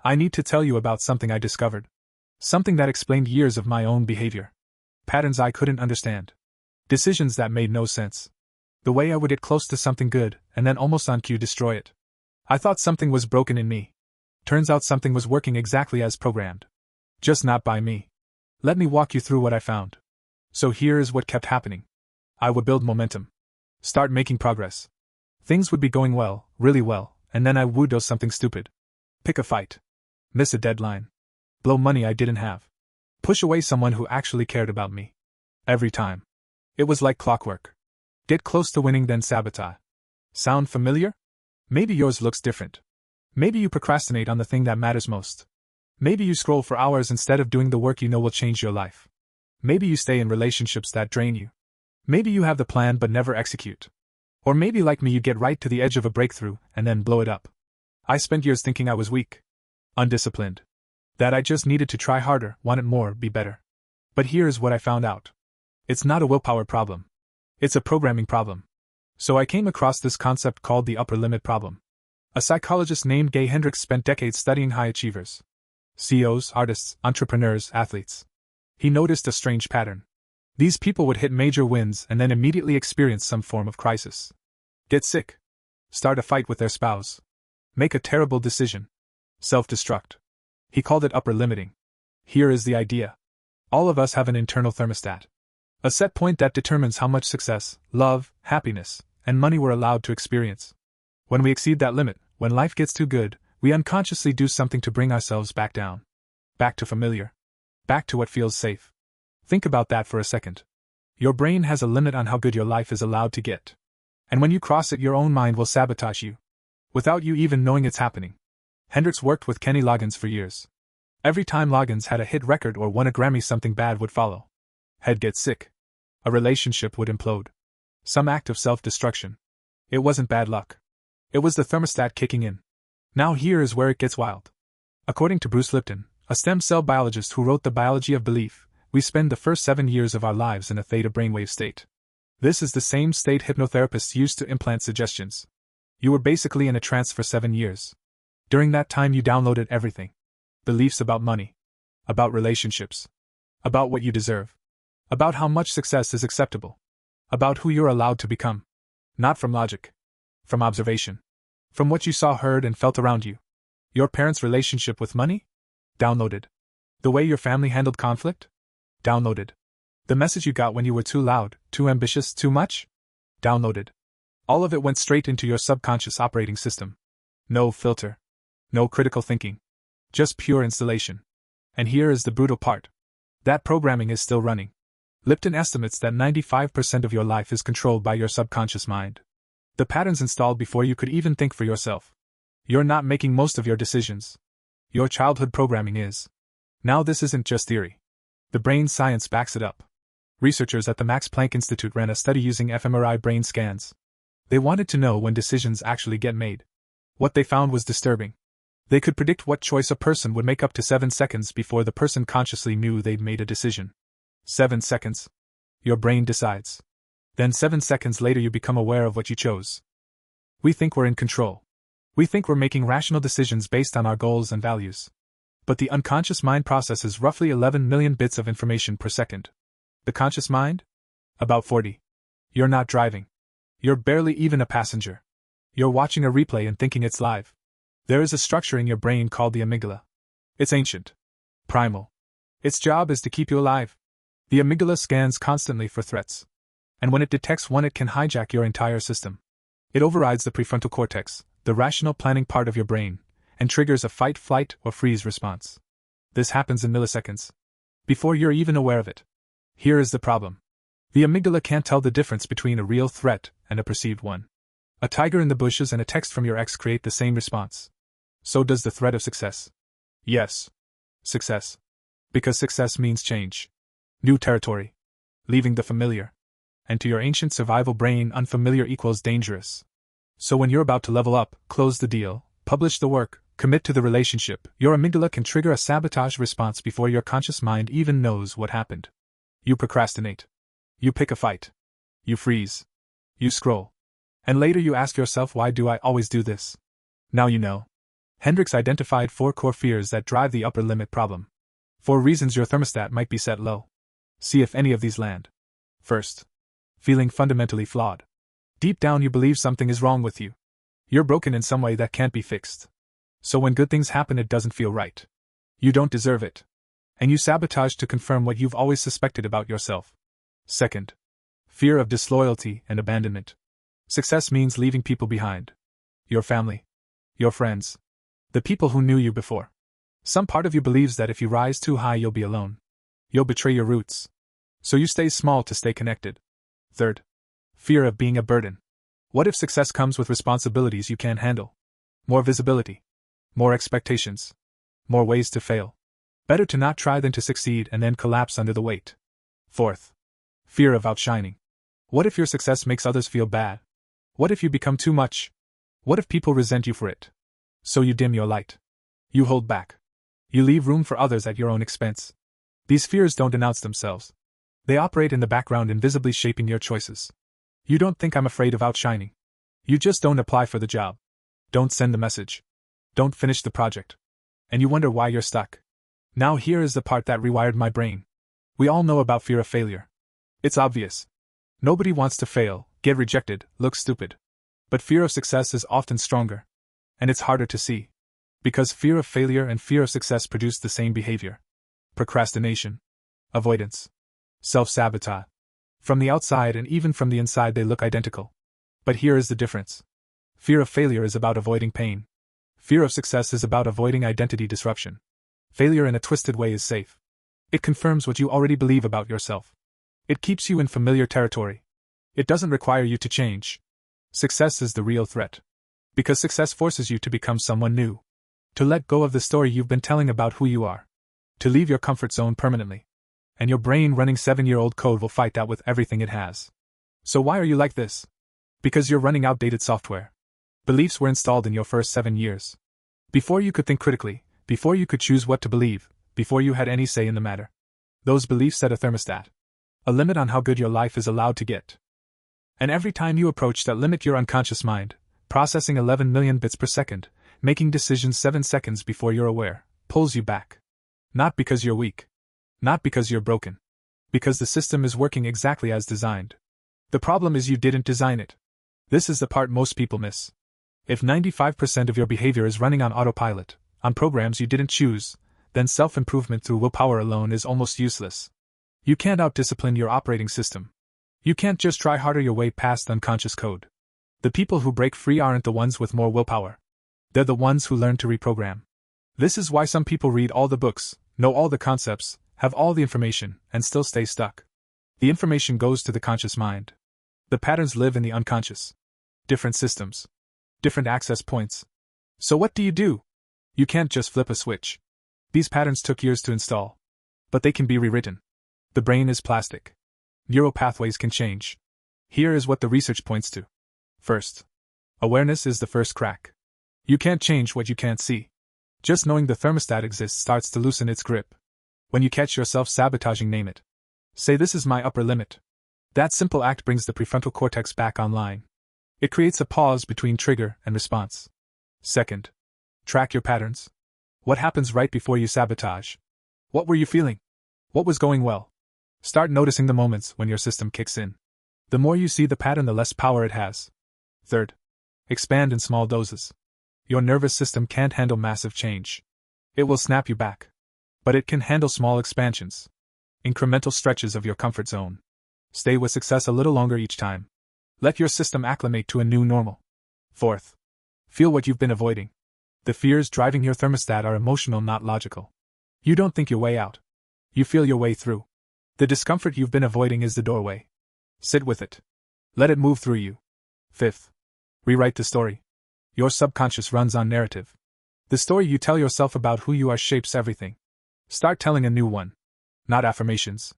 I need to tell you about something I discovered. Something that explained years of my own behavior. Patterns I couldn't understand. Decisions that made no sense. The way I would get close to something good, and then almost on cue destroy it. I thought something was broken in me. Turns out something was working exactly as programmed. Just not by me. Let me walk you through what I found. So here is what kept happening. I would build momentum. Start making progress. Things would be going well, really well, and then I would do something stupid. Pick a fight. Miss a deadline. Blow money I didn't have. Push away someone who actually cared about me. Every time. It was like clockwork. Get close to winning, then sabotage. Sound familiar? Maybe yours looks different. Maybe you procrastinate on the thing that matters most. Maybe you scroll for hours instead of doing the work you know will change your life. Maybe you stay in relationships that drain you. Maybe you have the plan but never execute. Or maybe like me you get right to the edge of a breakthrough and then blow it up. I spent years thinking I was weak. Undisciplined. That I just needed to try harder, want it more, be better. But here's what I found out. It's not a willpower problem. It's a programming problem. So I came across this concept called the upper limit problem. A psychologist named Hendricks spent decades studying high achievers. CEOs, artists, entrepreneurs, athletes. He noticed a strange pattern. These people would hit major wins and then immediately experience some form of crisis. Get sick. Start a fight with their spouse. Make a terrible decision. Self-destruct. He called it upper limiting. Here is the idea. All of us have an internal thermostat. A set point that determines how much success, love, happiness, and money we're allowed to experience. When we exceed that limit, when life gets too good, we unconsciously do something to bring ourselves back down. Back to familiar. Back to what feels safe. Think about that for a second. Your brain has a limit on how good your life is allowed to get. And when you cross it, your own mind will sabotage you. Without you even knowing it's happening. Hendricks worked with Kenny Loggins for years. Every time Loggins had a hit record or won a Grammy, something bad would follow. He'd get sick. A relationship would implode. Some act of self-destruction. It wasn't bad luck. It was the thermostat kicking in. Now here is where it gets wild. According to Bruce Lipton, a stem cell biologist who wrote The Biology of Belief, we spend the first 7 years of our lives in a theta brainwave state. This is the same state hypnotherapists use to implant suggestions. You were basically in a trance for 7 years. During that time you downloaded everything. Beliefs about money. About relationships. About what you deserve. About how much success is acceptable. About who you're allowed to become. Not from logic. From observation. From what you saw, heard, and felt around you. Your parents' relationship with money? Downloaded. The way your family handled conflict? Downloaded. The message you got when you were too loud, too ambitious, too much? Downloaded. All of it went straight into your subconscious operating system. No filter. No critical thinking. Just pure installation. And here is the brutal part. That programming is still running. Lipton estimates that 95% of your life is controlled by your subconscious mind. The patterns installed before you could even think for yourself. You're not making most of your decisions. Your childhood programming is. Now this isn't just theory. The brain science backs it up. Researchers at the Max Planck Institute ran a study using fMRI brain scans. They wanted to know when decisions actually get made. What they found was disturbing. They could predict what choice a person would make up to 7 seconds before the person consciously knew they'd made a decision. 7 seconds. Your brain decides. Then 7 seconds later you become aware of what you chose. We think we're in control. We think we're making rational decisions based on our goals and values. But the unconscious mind processes roughly 11 million bits of information per second. The conscious mind? About 40. You're not driving. You're barely even a passenger. You're watching a replay and thinking it's live. There is a structure in your brain called the amygdala. It's ancient. Primal. Its job is to keep you alive. The amygdala scans constantly for threats. And when it detects one, it can hijack your entire system. It overrides the prefrontal cortex, the rational planning part of your brain, and triggers a fight, flight, or freeze response. This happens in milliseconds. Before you're even aware of it. Here is the problem. The amygdala can't tell the difference between a real threat and a perceived one. A tiger in the bushes and a text from your ex create the same response. So does the threat of success. Yes. Success. Because success means change. New territory. Leaving the familiar. And to your ancient survival brain, unfamiliar equals dangerous. So when you're about to level up, close the deal, publish the work, commit to the relationship, your amygdala can trigger a sabotage response before your conscious mind even knows what happened. You procrastinate. You pick a fight. You freeze. You scroll. And later you ask yourself, why do I always do this? Now you know. Hendricks identified 4 core fears that drive the upper limit problem. 4 reasons your thermostat might be set low. See if any of these land. First, feeling fundamentally flawed. Deep down, you believe something is wrong with you. You're broken in some way that can't be fixed. So when good things happen, it doesn't feel right. You don't deserve it. And you sabotage to confirm what you've always suspected about yourself. Second, fear of disloyalty and abandonment. Success means leaving people behind. Your family. Your friends. The people who knew you before. Some part of you believes that if you rise too high, you'll be alone. You'll betray your roots. So you stay small to stay connected. Third, fear of being a burden. What if success comes with responsibilities you can't handle? More visibility. More expectations. More ways to fail. Better to not try than to succeed and then collapse under the weight. Fourth, fear of outshining. What if your success makes others feel bad? What if you become too much? What if people resent you for it? So you dim your light. You hold back. You leave room for others at your own expense. These fears don't announce themselves. They operate in the background, invisibly shaping your choices. You don't think I'm afraid of outshining. You just don't apply for the job. Don't send the message. Don't finish the project. And you wonder why you're stuck. Now here is the part that rewired my brain. We all know about fear of failure. It's obvious. Nobody wants to fail, get rejected, look stupid. But fear of success is often stronger. And it's harder to see. Because fear of failure and fear of success produce the same behavior. Procrastination. Avoidance. Self-sabotage. From the outside and even from the inside they look identical. But here is the difference. Fear of failure is about avoiding pain. Fear of success is about avoiding identity disruption. Failure in a twisted way is safe. It confirms what you already believe about yourself. It keeps you in familiar territory. It doesn't require you to change. Success is the real threat. Because success forces you to become someone new. To let go of the story you've been telling about who you are. To leave your comfort zone permanently. And your brain running 7-year-old code will fight that with everything it has. So why are you like this? Because you're running outdated software. Beliefs were installed in your first 7 years. Before you could think critically, before you could choose what to believe, before you had any say in the matter. Those beliefs set a thermostat. A limit on how good your life is allowed to get. And every time you approach that limit, your unconscious mind, processing 11 million bits per second, making decisions 7 seconds before you're aware, pulls you back. Not because you're weak. Not because you're broken. Because the system is working exactly as designed. The problem is you didn't design it. This is the part most people miss. If 95% of your behavior is running on autopilot, on programs you didn't choose, then self-improvement through willpower alone is almost useless. You can't out-discipline your operating system. You can't just try harder your way past unconscious code. The people who break free aren't the ones with more willpower. They're the ones who learn to reprogram. This is why some people read all the books, know all the concepts, have all the information, and still stay stuck. The information goes to the conscious mind. The patterns live in the unconscious. Different systems. Different access points. So what do? You can't just flip a switch. These patterns took years to install. But they can be rewritten. The brain is plastic. Neural pathways can change. Here is what the research points to. First, awareness is the first crack. You can't change what you can't see. Just knowing the thermostat exists starts to loosen its grip. When you catch yourself sabotaging, name it. Say, this is my upper limit. That simple act brings the prefrontal cortex back online. It creates a pause between trigger and response. Second, track your patterns. What happens right before you sabotage? What were you feeling? What was going well? Start noticing the moments when your system kicks in. The more you see the pattern, the less power it has. Third, expand in small doses. Your nervous system can't handle massive change. It will snap you back. But it can handle small expansions. Incremental stretches of your comfort zone. Stay with success a little longer each time. Let your system acclimate to a new normal. Fourth, feel what you've been avoiding. The fears driving your thermostat are emotional, not logical. You don't think your way out. You feel your way through. The discomfort you've been avoiding is the doorway. Sit with it. Let it move through you. Fifth, rewrite the story. Your subconscious runs on narrative. The story you tell yourself about who you are shapes everything. Start telling a new one. Not affirmations.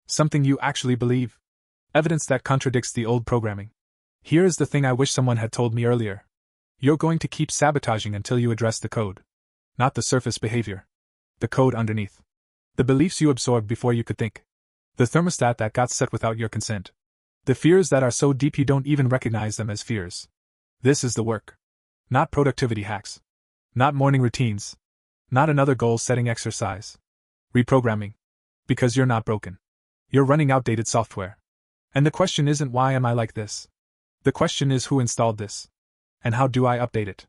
Something you actually believe. Evidence that contradicts the old programming. Here is the thing I wish someone had told me earlier. You're going to keep sabotaging until you address the code. Not the surface behavior. The code underneath. The beliefs you absorbed before you could think. The thermostat that got set without your consent. The fears that are so deep you don't even recognize them as fears. This is the work. Not productivity hacks. Not morning routines. Not another goal setting exercise. Reprogramming. Because you're not broken. You're running outdated software. And the question isn't why am I like this? The question is who installed this? And how do I update it?